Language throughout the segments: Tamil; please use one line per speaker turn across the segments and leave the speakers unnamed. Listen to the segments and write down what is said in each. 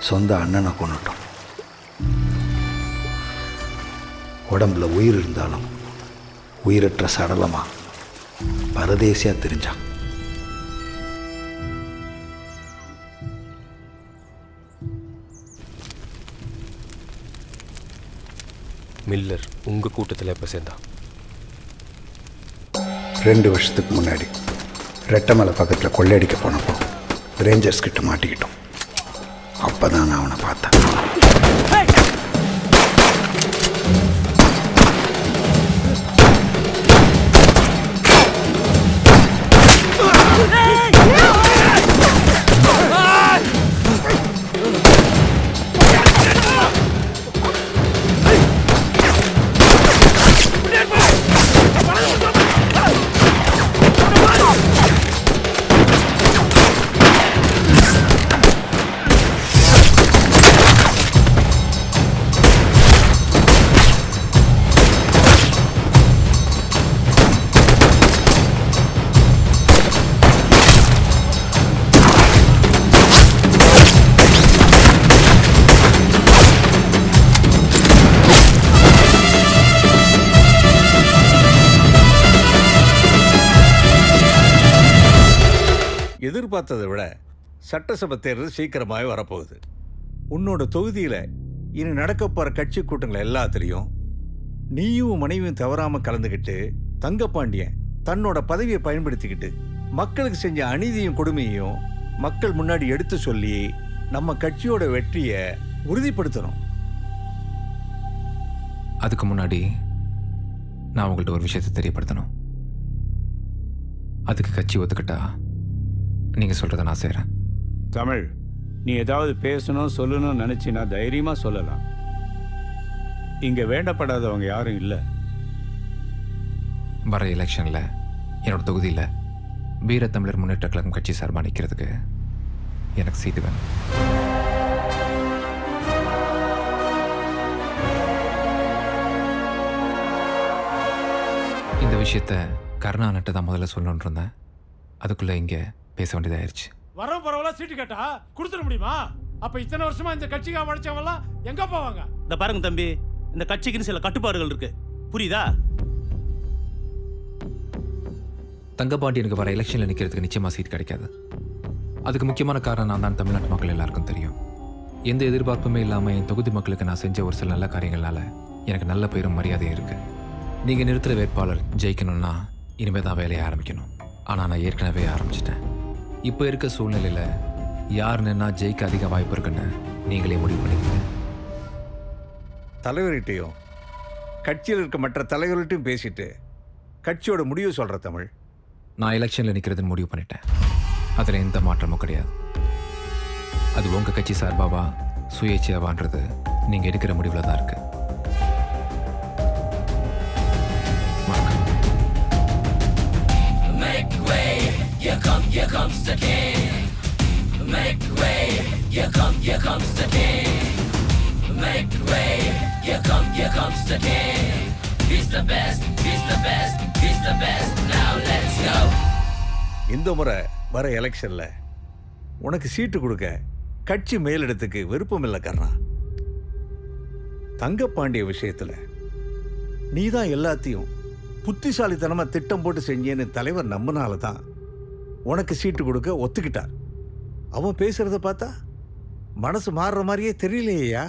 சொந்த அண்ணனை கொண்டுட்டோம். உடம்புல உயிர் இருந்தாலும் உயிரற்ற சடலமா பரதேசியா தெரிஞ்சான்.
மில்லர் உங்கள் கூட்டத்தில் எப்போ சேர்ந்தான்?
2 வருஷத்துக்கு முன்னாடி ரெட்டமலை பக்கத்தில் கொள்ளையடிக்க போனப்போ ரேஞ்சர்ஸ் கிட்ட மாட்டிக்கிட்டோம். அப்போ தான் நான் அவனை பார்த்தேன்.
எதிர்பார்த்ததை விட சட்டசபை தேர்தல் சீக்கிரமாகவே வரப்போகுது. உன்னோட தொகுதியில் இனி நடக்க போகிற கட்சி கூட்டங்களை எல்லாத்துலேயும் நீயும் மனைவியும் தவறாமல் கலந்துக்கிட்டு தங்கப்பாண்டியன் தன்னோட பதவியை பயன்படுத்திக்கிட்டு மக்களுக்கு செஞ்ச அநீதியும் கொடுமையையும் மக்கள் முன்னாடி எடுத்து சொல்லி நம்ம கட்சியோட வெற்றியை உறுதிப்படுத்தணும்.
அதுக்கு முன்னாடி நான் உங்கள்கிட்ட ஒரு விஷயத்தை தெரியப்படுத்தணும். அதுக்கு கட்சி ஒத்துக்கிட்டா நீங்கள் சொல்கிறத நான் செய்கிறேன்.
தமிழ், நீ ஏதாவது பேசணும் சொல்லணும்னு நினச்சின்னா தைரியமாக சொல்லலாம். இங்கே வேண்டப்படாதவங்க யாரும் இல்லை.
வர எலெக்ஷனில் என்னோட தொகுதியில் வீரத்தமிழர் முன்னேற்ற கழகம் கட்சி சார்பாக நிற்கிறதுக்கு எனக்கு சீட்டு வேணும். இந்த விஷயத்த கருணாநிட்ட தான் முதல்ல சொல்லணுன்னு இருந்தேன். அதுக்குள்ளே இங்கே பேச வேண்டியதாயிருச்சு.
வர பரவாயில்ல சீட்டு கேட்டா கொடுத்துட முடியுமா? அப்ப இத்தனை வருஷமா இந்த கட்சிக்காக உழைச்சவங்க எங்க போவாங்க?
இந்த பாருங்க தம்பி, இந்த கட்சிக்குன்னு சில கட்டுப்பாடுகள் இருக்கு, புரியுதா?
தங்கப்பாண்டியனுக்கு வர எலெக்ஷனில் நிற்கிறதுக்கு நிச்சயமாக சீட் கிடைக்காது. அதுக்கு முக்கியமான காரணம் நான் தான் தமிழ்நாட்டு மக்கள் எல்லாருக்கும் தெரியும். எந்த எதிர்பார்ப்புமே இல்லாமல் என் தொகுதி மக்களுக்கு நான் செஞ்ச ஒரு சில நல்ல காரியங்களால எனக்கு நல்ல பேரும் மரியாதையும் இருக்கு. நீங்கள் நிறுத்துகிற வேட்பாளர் ஜெயிக்கணும்னா இனிமேல் தான் வேலையை ஆரம்பிக்கணும். ஆனால் நான் ஏற்கனவே ஆரம்பிச்சிட்டேன். இப்போ இருக்க சூழ்நிலையில் யார் நின்னா ஜெயிக்க அதிக வாய்ப்பு இருக்குன்னு நீங்களே முடிவு பண்ணிக்கங்க.
தலைவர்கிட்டையும் கட்சியில் இருக்க மற்ற தலைவர்கள்ட்டையும் பேசிட்டு கட்சியோட முடிவு சொல்கிற தமிழ்.
நான் எலெக்ஷனில் நிற்கிறதுன்னு முடிவு பண்ணிட்டேன். அதில் எந்த மாற்றமும் கிடையாது. அது உங்கள் கட்சி சார்பாவா சுயேட்சையாவான்றது நீங்கள் எடுக்கிற முடிவில் தான் இருக்குது.
Here comes the king. Make way. Here comes the king. Make way. Here comes the king. He's the best. He's the best. He's the best. Now let's go.
இந்த முறை வர எலெக்ஷன்ல உனக்கு சீட்டு கொடுக்க கட்சி மேலிடத்துக்கு விருப்பம் இல்லை கர்ணா. தங்கப்பாண்டிய விஷயத்துல நீ தான் எல்லாத்தையும் புத்திசாலித்தனமா திட்டம் போட்டு செஞ்சேன்னு தலைவர் நம்பினால தான் உனக்கு சீட்டு கொடுக்க ஒத்துக்கிட்டார். அவன் பேசுறத பார்த்தா மனசு மாறுற மாதிரியே தெரியலையா?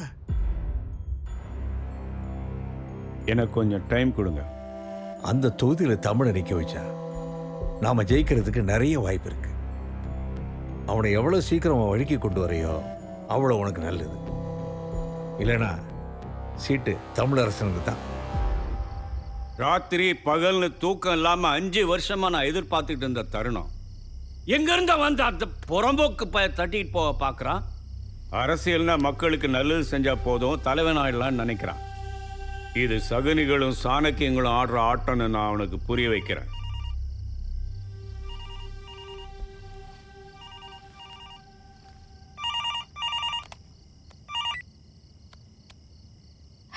எனக்கு கொஞ்சம் டைம் கொடுங்க.
அந்த தொகுதியில் தமிழை நிற்க வச்சா நாம ஜெயிக்கிறதுக்கு நிறைய வாய்ப்பு இருக்கு. அவனை எவ்வளோ சீக்கிரம் வழிக்கு கொண்டு வரையோ அவ்வளோ உனக்கு நல்லது. இல்லைனா சீட்டு தமிழரசனுக்கு தான்.
ராத்திரி பகல்னு தூக்கம் இல்லாமல் 5 வருஷமா நான் எதிர்பார்த்துக்கிட்டு இருந்த தருணம் எங்கிருந்த வந்து அந்த புறம்போக்கு தட்டிட்டு போக பார்க்குறான். அரசியல்னா மக்களுக்கு நல்லது செஞ்சா போதும், தலைவன் ஆயிடலான்னு நினைக்கிறான். இது சகுனிகளும் சாணக்கியங்களும் ஆடுற ஆட்டம்னு நான் அவனுக்கு புரிய வைக்கிறேன்.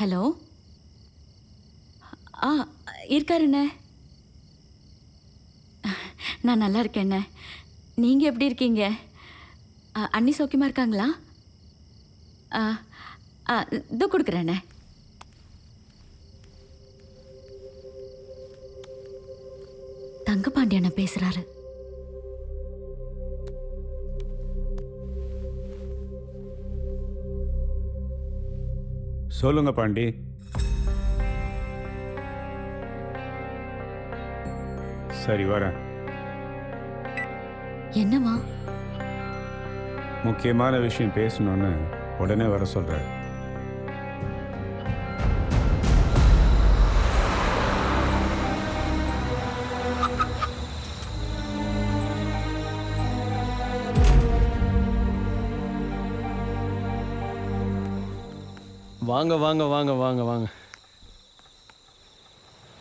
ஹலோ. இருக்காருண்ணே. நான் நல்லா இருக்கேண்ணே. நீங்கள் எப்படி இருக்கீங்க? அண்ணி சௌக்கியமாக இருக்காங்களா? ஆ ஆ இதோ கொடுக்குறேண்ணே. தங்கபாண்டியண்ண பேசுறாரு.
சொல்லுங்க பாண்டி. சரி வரேன்.
என்னவா?
முக்கியமான விஷயம் பேசணும்னு உடனே வர சொல்கிறேன்.
வாங்க வாங்க வாங்க வாங்க வாங்க.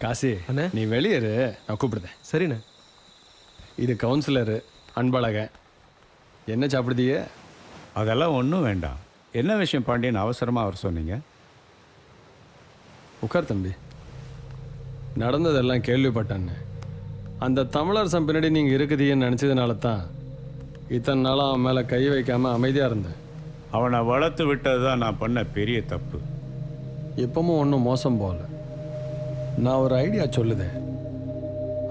காசி
அண்ணே.
நீ வெளியேறு, நான் கூப்பிடுதேன்.
சரிண்ணே.
இது கவுன்சிலரு அன்பழகன். என்ன சாப்பிடுதியே?
அதெல்லாம் ஒன்றும் வேண்டாம். என்ன விஷயம் பாண்டியன் அவசரமாக வர சொன்னீங்க?
உட்கார் தம்பி. நடந்ததெல்லாம் கேள்விப்பட்டேன்னு. அந்த தமிழரசன் பின்னாடி நீங்கள் இருக்குதீன்னு நினச்சதுனால தான் இத்தனை நாளாக அவன் மேலே கை வைக்காமல் அமைதியாக இருந்தேன்.
அவனை வளர்த்து விட்டது தான் நான் பண்ண பெரிய தப்பு.
இப்பவும் ஒன்றும் மோசம் போகல. நான் ஒரு ஐடியா சொல்லுதேன்,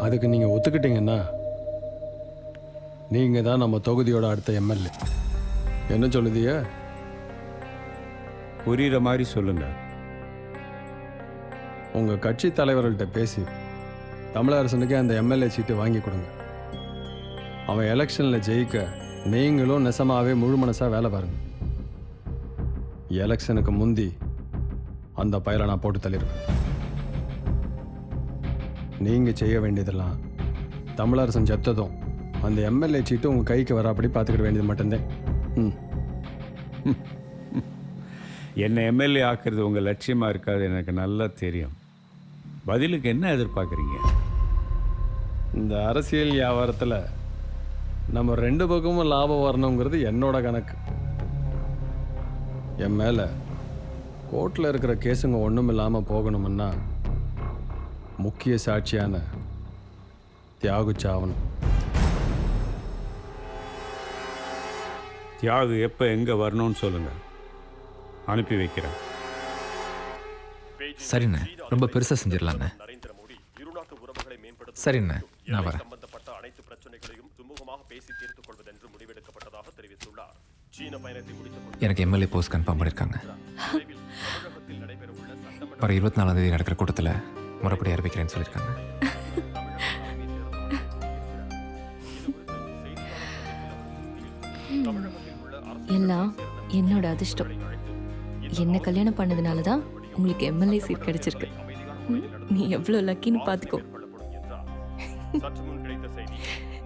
அதுக்கு நீங்கள் ஒத்துக்கிட்டீங்கன்னா நீங்கள் தான் நம்ம தொகுதியோட அடுத்த எம்எல்ஏ. என்ன சொல்லுதிய?
புரிகிற மாதிரி சொல்லுங்க.
உங்கள் கட்சி தலைவர்கள்ட்ட பேசி தமிழரசனுக்கே அந்த எம்எல்ஏ சீட்டு வாங்கி கொடுங்க. அவன் எலெக்ஷனில் ஜெயிக்க நீங்களும் நெசமாகவே முழு மனசாக வேலை பாருங்க. எலெக்ஷனுக்கு முந்தி அந்த பயிரை நான் போட்டு தள்ளிடுவேன். நீங்கள் செய்ய வேண்டியதெல்லாம் தமிழரசன் செத்ததும் அந்த எம்எல்ஏ சீட்டு உங்கள் கைக்கு வராப்படி பார்த்துக்கிட வேண்டியது மட்டும்தான்.
என்னை எம்எல்ஏ ஆக்குறது உங்கள் லட்சியமாக இருக்காது, எனக்கு நல்லா தெரியும். பதிலுக்கு என்ன எதிர்பார்க்குறீங்க?
இந்த அரசியல் வியாபாரத்தில் நம்ம ரெண்டு பக்கமும் லாபம் வரணுங்கிறது என்னோட கணக்கு. என் மேலே கோர்ட்டில் இருக்கிற கேஸுங்க ஒன்றும் இல்லாமல் போகணும்னா முக்கிய சாட்சியான தியாகு சாவணும்.
தியாகு எப்போ எங்கே வரணும்னு சொல்லுங்கள், அனுப்பி வைக்கிறேன்.
சரிண்ணே, ரொம்ப பெருசாக செஞ்சிடலாண்ணே. சரிண்ணே, நான் வரேன்.
சம்பந்தப்பட்ட அனைத்து பிரச்சனைகளையும் சுமூகமாக பேசி தீர்த்துக் கொள்வதென்று முடிவெடுக்கப்பட்டதாக தெரிவித்துள்ளார். சீன பயணத்தை முடித்த
எனக்கு எம்எல்ஏ போஸ்ட் கன்ஃபார்ம் பண்ணியிருக்காங்க. வர 24ஆம் தேதி நடக்கிற கூட்டத்தில் முறைப்படி அறிவிக்கிறேன்னு சொல்லியிருக்காங்க.
எல்லாம் என்னோட அதிர்ஷ்டம். என்ன கல்யாணம் பண்ணதுனால தான் உங்களுக்கு எம்எல்ஏ சீட் கிடைச்சிருக்கு. நீ எவ்வளோ லக்கின்னு பார்த்துக்கோ.
சற்று முன் கிடைத்த செய்தி,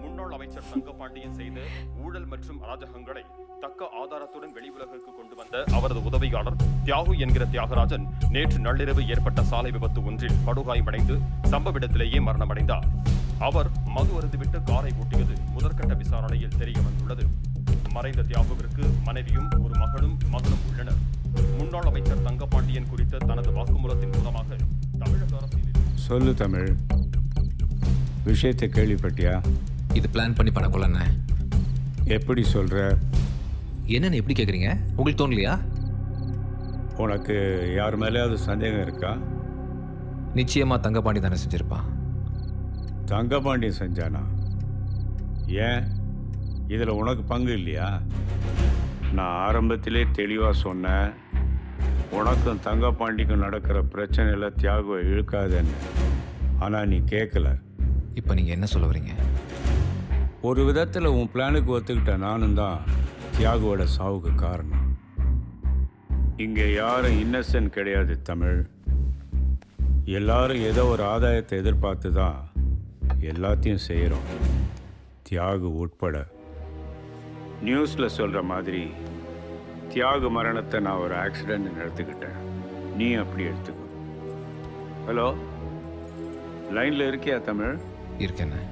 முன்னாள் அமைச்சர் தங்கபாண்டியன் செய்த ஊழல் மற்றும் அராஜகங்களை தக்க ஆதாரத்துடன் வெளி உலகிற்கு கொண்டு வந்த அவரது உதவியாளர் தியாகு என்கிற தியாகராஜன் நேற்று நள்ளிரவு ஏற்பட்ட சாலை விபத்து ஒன்றில் படுகாயமடைந்து சம்பவ இடத்திலேயே மரணமடைந்தார். அவர் மது அருந்துவிட்டு காரை ஓட்டியது முதற்கட்ட விசாரணையில் தெரிய வந்துள்ளது. மறைந்த தியாகுவிற்கு மனைவியும் ஒரு மகனும் உள்ளனர். முன்னாள் அமைச்சர் தங்கபாண்டியன் குறித்த தனது வாக்குமூலத்தின் மூலமாக தமிழக அரசியலில்
சொல்லு தமிழ், விஷயத்தை கேள்விப்பட்டியா?
இது பிளான் பண்ணி பண்ண கொள்ளண்ணே.
எப்படி சொல்கிற?
என்னென்னு எப்படி கேட்குறீங்க? உங்களுக்கு தோணலையா?
உனக்கு யார் மேலேயாவது சந்தேகம் இருக்கா?
நிச்சயமாக தங்கபாண்டி தானே செஞ்சிருப்பான்.
தங்கபாண்டியன் செஞ்சானா? ஏன் இதில் உனக்கு பங்கு இல்லையா? நான் ஆரம்பத்திலே தெளிவாக சொன்னேன், உனக்கும் தங்கபாண்டிக்கும் நடக்கிற பிரச்சனையில் தியாகுவை இழுக்காதுன்னு. ஆனால் நீ கேட்கல.
இப்போ நீங்கள் என்ன சொல்ல வரீங்க?
ஒரு விதத்தில் உன் பிளானுக்கு ஒத்துக்கிட்ட நானும் தான் தியாகுவோட சாவுக்கு காரணம். இங்கே யாரும் இன்னசென்ட் கிடையாது தமிழ். எல்லாரும் ஏதோ ஒரு ஆதாயத்தை எதிர்பார்த்து தான் எல்லாத்தையும் செய்கிறோம், தியாகு உட்பட. நியூஸில் சொல்கிற மாதிரி தியாகு மரணத்தை நான் ஒரு ஆக்சிடென்ட் எடுத்துக்கிட்டேன், நீ அப்படி எடுத்துக்கோ. ஹலோ, லைனில் இருக்கியா தமிழ்?
இருக்கேண்ணே.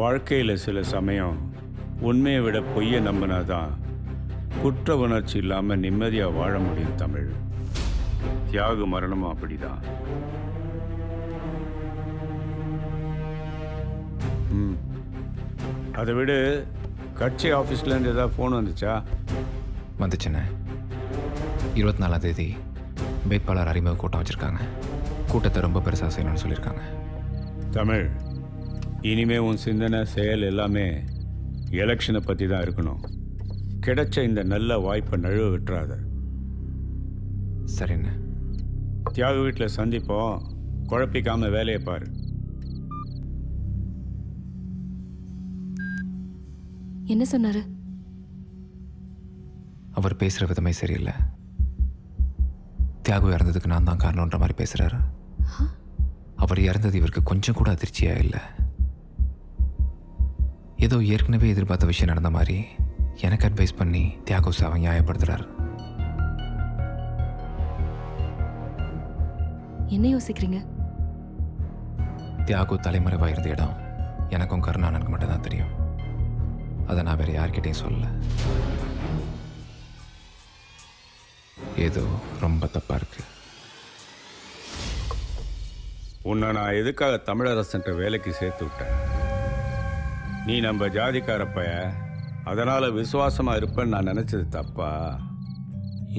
வாழ்க்கையில் சில சமயம் உண்மையை விட பொய்யை நம்பினாதான் குற்ற உணர்ச்சி இல்லாமல் நிம்மதியாக வாழ முடியும் தமிழ். தியாகு மரணமும் அப்படிதான். அதை விட கட்சி ஆஃபீஸ்லேருந்து ஏதாவது ஃபோன் வந்துச்சா?
வந்துச்சுண்ணே. 24ஆம் தேதி வேட்பாளர் அறிமுக கூட்டம் வச்சுருக்காங்க. கூட்டத்தை ரொம்ப பெருசாக செய்யணும்னு சொல்லியிருக்காங்க.
தமிழ், இனிமே உன் சிந்தனை செயல் எல்லாமே எலெக்ஷனை பற்றி தான் இருக்கணும். கிடைச்ச இந்த நல்ல வாய்ப்பை நழுவ விட்டுறாத.
சரிண்ணே.
தியாகு வீட்டில் சந்திப்போம். குழப்பிக்காம வேலையை பாரு.
என்ன சொன்னாரு?
அவர் பேசுகிற விதமே சரியில்லை. தியாகு இறந்ததுக்கு நான் தான் காரணன்ற மாதிரி பேசுகிறாரு. அவர் இறந்தது இவருக்கு கொஞ்சம் கூட அதிர்ச்சியாக இல்லை. ஏதோ ஏற்கனவே எதிர்பார்த்த விஷயம் நடந்த மாதிரி எனக்கு அட்வைஸ் பண்ணி தியாகு சாவை நியாயப்படுத்துகிறார்.
என்ன யோசிக்கிறீங்க?
தியாகு தலைமறைவாக இருந்த இடம் எனக்கும் கருணானனுக்கு மட்டும் தான் தெரியும். அதை நான் வேறு யார்கிட்டையும் சொல்லலை. ஏதோ ரொம்ப தப்பாக இருக்கு.
உன்னை நான் எதுக்காக தமிழரசன்ற வேலைக்கு சேர்த்து விட்டேன்? நீ நம்ம ஜாதிக்காரப்ப, அதனால் விசுவாசமாக இருப்பேன்னு நான் நினச்சது தப்பா?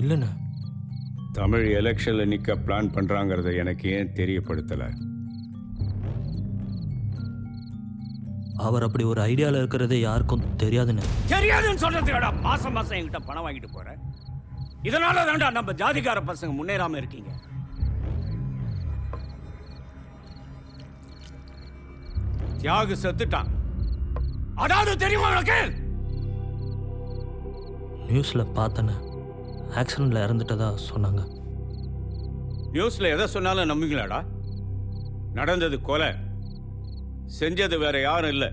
இல்லைண்ணே.
தமிழ் எலெக்ஷனில் நிற்க பிளான் பண்ணுறாங்கிறத எனக்கு ஏன் தெரியப்படுத்தலை?
அவர் அப்படி ஒரு ஐடியாவில் இருக்கிறது யாருக்கும் தெரியாதுன்னு.
தெரியாதுன்னு சொல்றதுக்கடா மாசம் மாசம் என்கிட்ட பணம் வாங்கிட்டு போற. இதனால தான்டா நம்ம ஜாதிக்கார பசங்க முன்னேறாம இருக்கீங்க. தியாகு செத்துட்டான். அதாவது தெரியுமா உனக்கு?
நியூஸில் பார்த்தேன்னு ஆக்சிடெண்ட்டில் இறந்துட்டதா சொன்னாங்க.
நியூஸ்ல எதை சொன்னாலும் நம்புவீங்களாடா? நடந்தது கொலை, செஞ்சது வேற யாரும் இல்லை,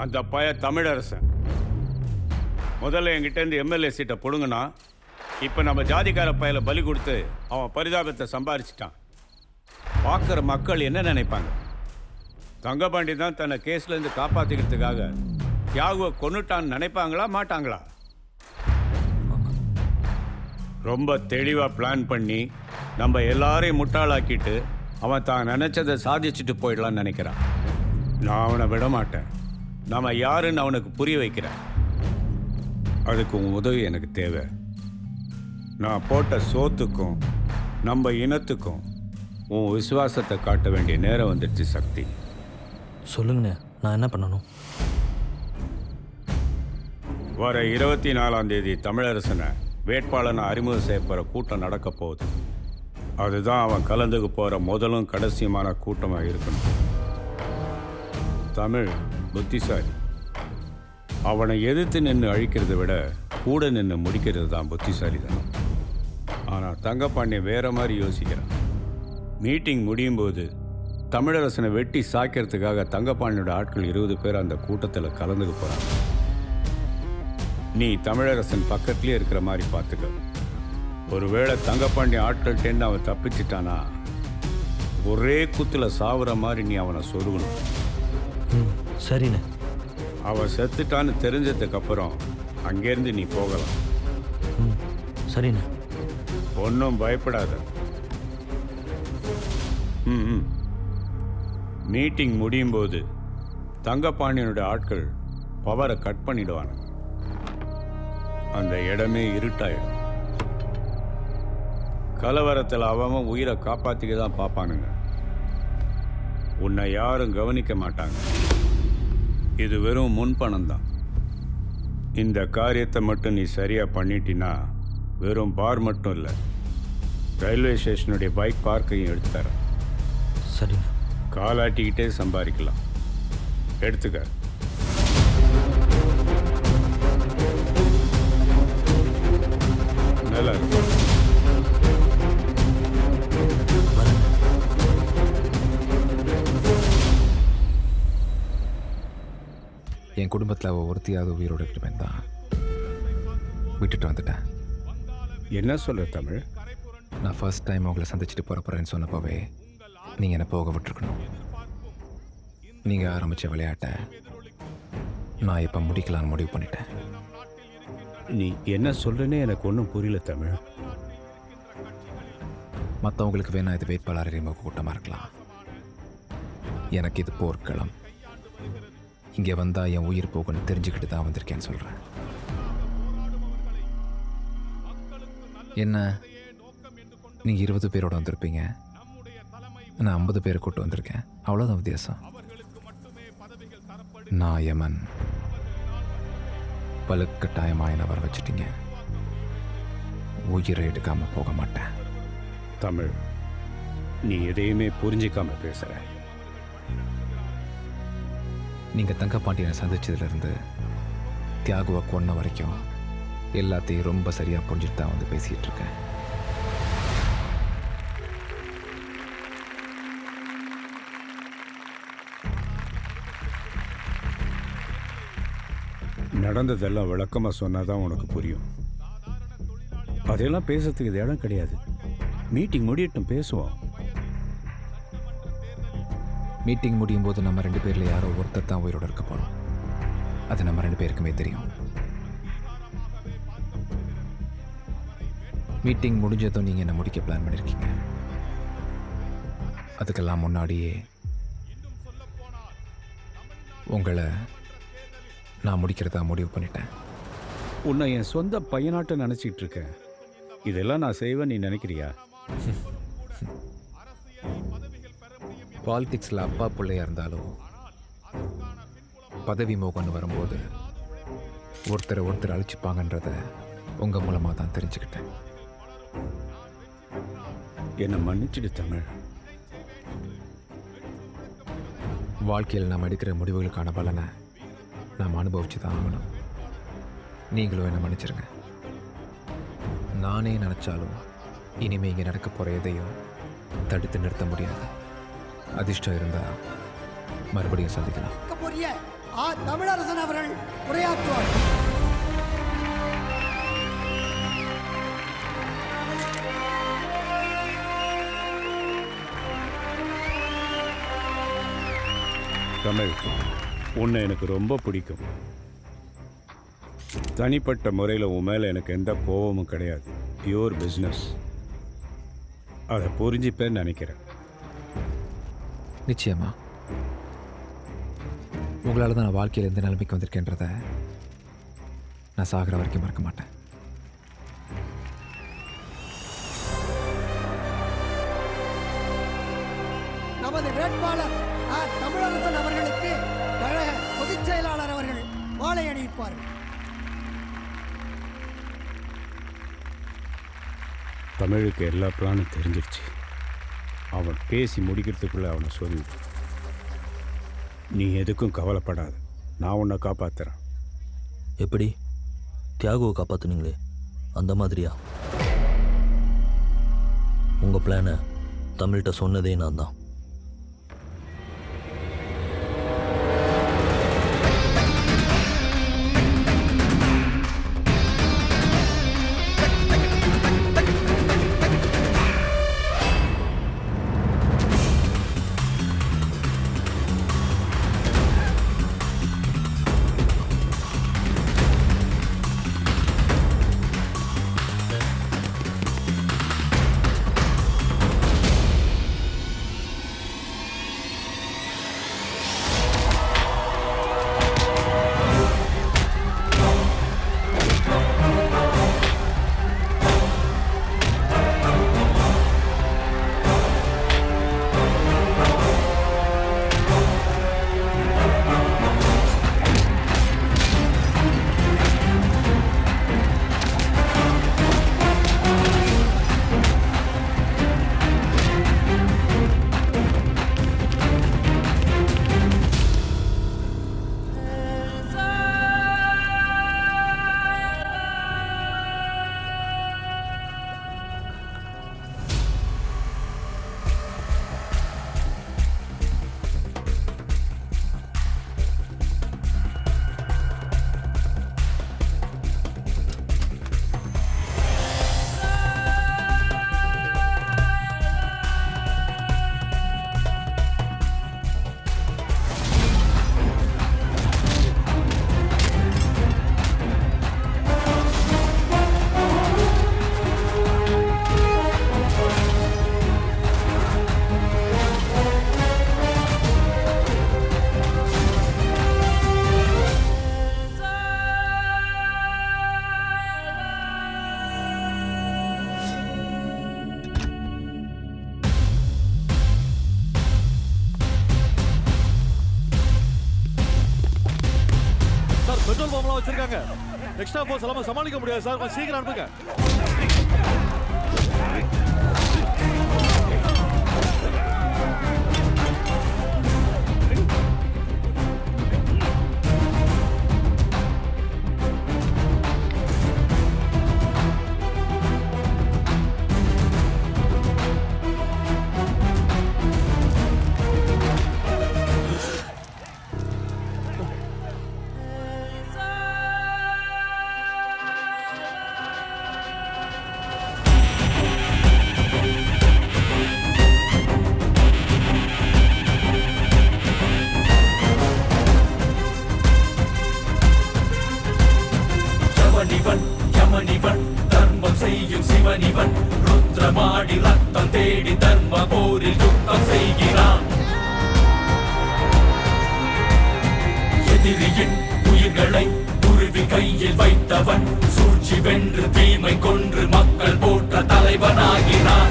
அந்த பய தமிழரசன். முதல்ல என்கிட்ட இருந்து எம்எல்ஏ சீட்டை பிடுங்கினா, இப்போ நம்ம ஜாதிக்கார பயல பலி கொடுத்து அவன் பரிதாபத்தை சம்பாரிச்சிட்டான். பார்க்குற மக்கள் என்ன நினைப்பாங்க? தங்கபாண்டி தான் தன்னை கேஸ்லேருந்து காப்பாற்றிக்கிறதுக்காக தியாகுவை கொன்னுட்டான்னு நினைப்பாங்களா மாட்டாங்களா? ரொம்ப தெளிவாக பிளான் பண்ணி நம்ம எல்லாரையும் முட்டாளாக்கிட்டு அவன் தான் நினச்சதை சாதிச்சுட்டு போயிடலான்னு நினைக்கிறான். நான் அவனை விட மாட்டேன். நாம் யாருன்னு அவனுக்கு புரிய வைக்கிறேன். அதுக்கு உன் உதவி எனக்கு தேவை. நான் போட்ட சோத்துக்கும் நம்ம இனத்துக்கும் உன் விசுவாசத்தை காட்ட வேண்டிய நேரம் வந்துடுச்சு சக்தி.
சொல்லுங்கண்ணே, நான் என்ன பண்ணணும்?
வர 24ஆம் தேதி தமிழரசனை வேட்பாளனை அறிமுகம் செய்யப்படுற கூட்டம் நடக்க போகுது. அதுதான் அவன் கலந்துக்கு போகிற முதலும் கடைசியுமான கூட்டமாக இருக்கணும். தமிழ் புத்திசாலி. அவனை எதிர்த்து நின்று அழிக்கிறத விட கூட நின்று முடிக்கிறது தான் புத்திசாலி தான். ஆனால் தங்கப்பாண்டியன் வேற மாதிரி யோசிக்கிறான். மீட்டிங் முடியும் போது தமிழரசனை வெட்டி சாய்க்கிறதுக்காக தங்கப்பாண்டியோட ஆட்கள் 20 பேர் அந்த கூட்டத்தில் கலந்துக்க போகிறாங்க. நீ தமிழரசன் பக்கத்துலேயே இருக்கிற மாதிரி பார்த்துக்க. ஒருவேளை தங்கப்பாண்டியன் ஆட்கள்கிட்டேருந்து அவன் தப்பிச்சிட்டானா ஒரே குத்தில் சாவுற மாதிரி நீ அவனை சொருகணும்.
சரிண்ணே.
அவன் செத்துட்டான்னு தெரிஞ்சதுக்கப்புறம் அங்கேருந்து நீ போகலாம்.
சரிண்ணே.
ஒன்றும் பயப்படாத. மீட்டிங் முடியும் போது தங்கப்பாண்டியனோட ஆட்கள் பவரை கட் பண்ணிடுவாங்க. அந்த இடமே இருட்டாயிடும். கலவரத்தில் அவன் உயிரை காப்பாற்றிக்க தான் பார்ப்பானுங்க. உன்னை யாரும் கவனிக்க மாட்டாங்க. இது வெறும் முன்பணம் தான். இந்த காரியத்தை மட்டும் நீ சரியாக பண்ணிட்டினா வெறும் பார் மட்டும் இல்லை, ரயில்வே ஸ்டேஷனுடைய பைக் பார்க்கையும் எடுத்துத்தரேன்.
சரிண்ணே.
காலாட்டிக்கிட்டே சம்பாதிக்கலாம். எடுத்துக்க. நல்லா இருக்கு.
என் குடும்பத்தில் அவள் ஒருத்தியாவது உயிரோடு இருக்கணுமே தான் விட்டுட்டு வந்துட்டேன்.
என்ன சொல்ற தமிழ்?
நான் ஃபர்ஸ்ட் டைம் உங்களை சந்திச்சுட்டு போகிறேன்னு சொன்னப்போவே நீங்கள் என்னை போக விட்டுருக்கணும். நீங்கள் ஆரம்பித்த விளையாட்டை நான் இப்போ முடிக்கலான்னு முடிவு பண்ணிட்டேன்.
நீ என்ன சொல்றேன்னே எனக்கு ஒன்றும் புரியல தமிழ்.
மற்றவங்களுக்கு வேணா இது வேட்பாளர் அறிமுக கூட்டமாக இருக்கலாம். எனக்கு இது போர்க்களம். இங்கே வந்தால் என் உயிர் போகும்னு தெரிஞ்சுக்கிட்டு தான் வந்திருக்கேன்னு சொல்கிறேன். என்ன நீங்கள் 20 பேரோட வந்திருப்பீங்க, நான் 50 பேரை கூட்டு வந்திருக்கேன், அவ்வளோதான் வித்தியாசம். நான் யமன், வலுக்கட்டாயமாக என்னை வர வச்சுட்டீங்க. உயிரை எடுக்காமல் போக மாட்டேன்.
தமிழ், நீ எதையுமே புரிஞ்சிக்காம பேசுற.
நீங்கள் தங்கப்பாண்டியனை சந்திச்சதுலேருந்து தியாகுவை கொன்ன வரைக்கும் எல்லாத்தையும் ரொம்ப சரியாக புரிஞ்சுட்டு தான் வந்து பேசிகிட்டு இருக்கேன்.
நடந்ததெல்லாம் விளக்கமாக சொன்னாதான் உனக்கு புரியும். அதையெல்லாம் பேசுறதுக்கு இது இடம் கிடையாது. மீட்டிங் முடியட்டும், பேசுவோம்.
மீட்டிங் முடியும் போது நம்ம 2 பேரில் யாரோ ஒருத்தர் தான் உயிரோடு இருக்க போகிறோம். அது நம்ம 2 பேருக்குமே தெரியும். மீட்டிங் முடிஞ்சதும் நீங்கள் என்ன முடிக்க பிளான் பண்ணியிருக்கீங்க. அதுக்கெல்லாம் முன்னாடியே உங்களை நான் முடிக்கிறதா முடிவு பண்ணிட்டேன்.
உன்னை என் சொந்த பையனாட்ட நினச்சிக்கிட்டு இருக்கேன். இதெல்லாம் நான் செய்வேன் நீ நினைக்கிறியா?
பாலிடிக்ஸில் அப்பா பிள்ளையாக இருந்தாலும் பதவி மோகம்னு வரும்போது ஒருத்தரை ஒருத்தர் அழிச்சுப்பாங்கன்றத உங்கள் மூலமாக தான் தெரிஞ்சுக்கிட்டேன்.
என்னை மன்னிச்சிடு தமிழ்.
வாழ்க்கையில் நாம் எடுக்கிற முடிவுகளுக்கான பலனை நாம் அனுபவிச்சு தான் ஆகணும். நீங்களும் என்னை மன்னிச்சிருங்க. நானே நினச்சாலும் இனிமேல் இங்கே நடக்க போகிற எதையும் தடுத்து நிறுத்த முடியாது. அதிர்ஷ்டம் இருந்தால் மறுபடியும் சந்திக்கலாம்.
தமிழரசன் அவர்கள் உரையாற்றுவார்.
தமிழ், உன்னை எனக்கு ரொம்ப பிடிக்கும். தனிப்பட்ட முறையில் உன் மேலே எனக்கு எந்த கோபமும் கிடையாது. Pure business. அதை புரிஞ்சுப்பேன்னு நினைக்கிறேன்.
நிச்சயமா உங்களால் தான் நான் வாழ்க்கையில் எந்த நிலைமைக்கு வந்திருக்கேன்றத நான் சாகிற வரைக்கும் மறக்க மாட்டேன்.
நமது வேட்பாளர் தமிழரசன் அவர்களுக்கு கழக பொதுச் செயலாளர் அவர்கள் மாலை அணிவிப்பார்கள்.
தமிழுக்கு எல்லா பிளானும் தெரிஞ்சிருச்சு. அவன் பேசி முடிக்கிறதுக்குள்ளே அவனை சொல்லி. நீ எதுக்கும் கவலைப்படாத, நான் உன்னை காப்பாத்துறேன்.
எப்படி? தியாகுவை காப்பாற்றுனீங்களே, அந்த மாதிரியா? உங்கள் பிளானை தமிழ்கிட்ட சொன்னதே நான் தான்.
எக்ஸ்ட்ரா போர்ஸ் எல்லாம் சமாளிக்க முடியாது சார், கொஞ்சம் சீக்கிரம் அனுப்புங்க.
யமனிவன் தர்மம் செய்யும் சிவனிவன், ருத்ரமாடி ரத்தம் தேடி தர்ம போரில் யுத்தம் செய்கிறான். எதிரியின் உயிர்களை உருவி கையில் வைத்தவன், சூழ்ச்சி வென்று தீமை கொன்று மக்கள் போற்ற தலைவனாகிறான்.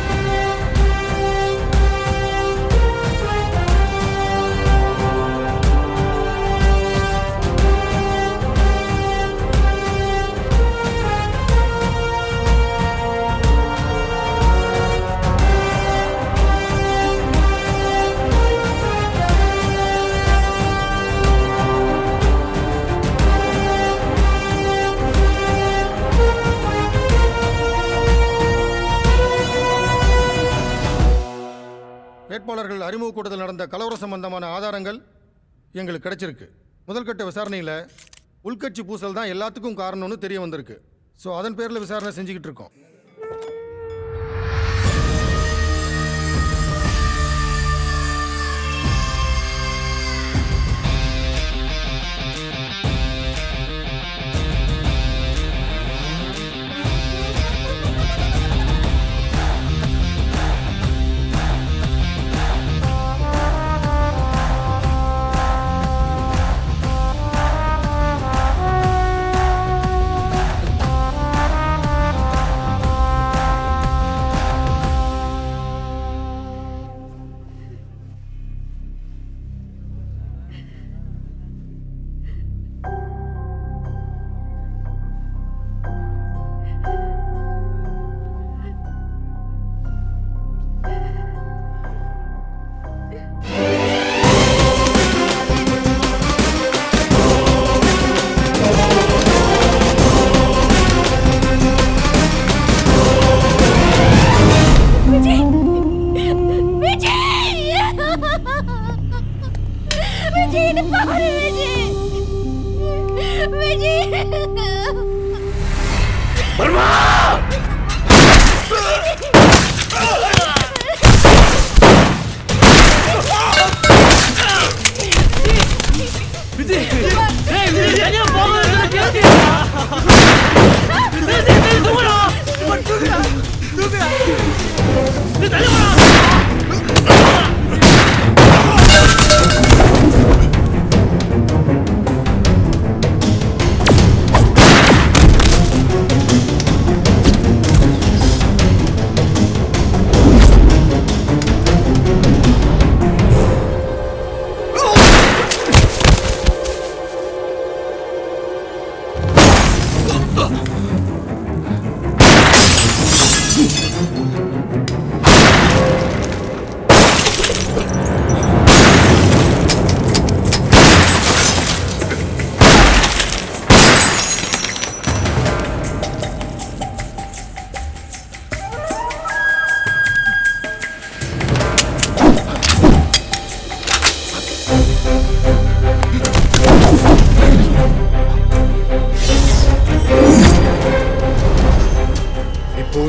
வேட்பாளர்கள் அறிமுக கூட்டத்தில் நடந்த கலவர சம்பந்தமான ஆதாரங்கள் எங்களுக்கு கிடைச்சிருக்கு. முதல்கட்ட விசாரணையில் உள்கட்சி பூசல் தான் எல்லாத்துக்கும் காரணம்னு தெரிய வந்திருக்கு. ஸோ அதன் பேரில் விசாரணை செஞ்சுக்கிட்டு இருக்கோம்.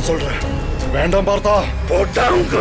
சொல்றேன், வேண்டாம் பார்த்தா போட்டாங்க.